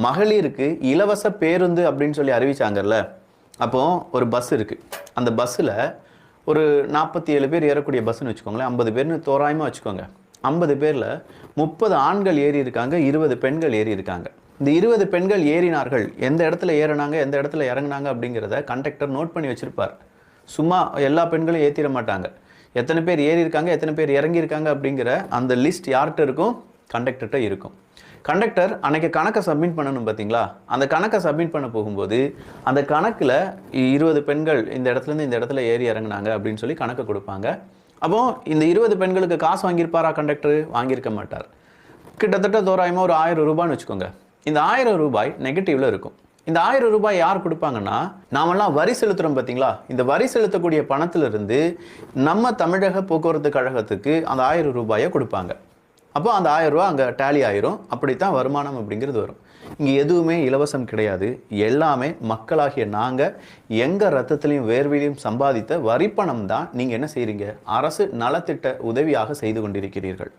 மகளிருக்கு இலவச பேருந்து அப்படின்னு சொல்லி அறிவிச்சாங்கல்ல. அப்போ ஒரு பஸ் இருக்குது, அந்த பஸ்ஸில் ஒரு 47 பேர் ஏறக்கூடிய பஸ்ஸுன்னு வச்சுக்கோங்களேன், 50 பேர்னு தோராயமாக வச்சுக்கோங்க. 50 பேரில் 30 ஆண்கள் ஏறி இருக்காங்க, 20 பெண்கள் ஏறி இருக்காங்க. இந்த 20 பெண்கள் ஏறினார்கள், எந்த இடத்துல ஏறினாங்க எந்த இடத்துல இறங்குனாங்க அப்படிங்கிறத கண்டக்டர் நோட் பண்ணி வச்சுருப்பார். சும்மா எல்லா பெண்களும் ஏற்றிட மாட்டாங்க. எத்தனை பேர் ஏறி இருக்காங்க எத்தனை பேர் இறங்கியிருக்காங்க அப்படிங்கிற அந்த லிஸ்ட் யார்கிட்ட இருக்கும்? கண்டக்டர்கிட்ட இருக்கும். கண்டக்டர் அன்னைக்கு கணக்கை சப்மிட் பண்ணணும் பார்த்தீங்களா? அந்த கணக்கை சப்மிட் பண்ண போகும்போது அந்த கணக்கில் 20 பெண்கள் இந்த இடத்துலேருந்து இந்த இடத்துல ஏறி இறங்குனாங்க அப்படின்னு சொல்லி கணக்கு கொடுப்பாங்க. அப்போ இந்த 20 பெண்களுக்கு காசு வாங்கியிருப்பாரா கண்டக்டர்? வாங்கியிருக்க மாட்டார். கிட்டத்தட்ட தோராயமாக ஒரு 1000 ரூபான்னு வச்சுக்கோங்க. இந்த 1000 ரூபாய் நெகட்டிவ்ல இருக்கும். இந்த 1000 ரூபாய் யார் கொடுப்பாங்கன்னா, நாமெல்லாம் வரி செலுத்துகிறோம் பார்த்தீங்களா? இந்த வரி செலுத்தக்கூடிய பணத்திலிருந்து நம்ம தமிழக போக்குவரத்து கழகத்துக்கு அந்த 1000 ரூபாயை கொடுப்பாங்க. அப்போ அந்த 1000 ரூபா அங்கே டேலி ஆயிரும். அப்படித்தான் வருமானம் அப்படிங்கிறது வரும். இங்கே எதுவுமே இலவசம் கிடையாது. எல்லாமே மக்களாகிய நாங்கள் எங்கள் ரத்தத்திலையும் வேர்வையிலையும் சம்பாதித்த வரிப்பணம் தான் நீங்கள் என்ன செய்கிறீங்க? அரசு நலத்திட்ட உதவியாக செய்து கொண்டிருக்கிறீர்கள்.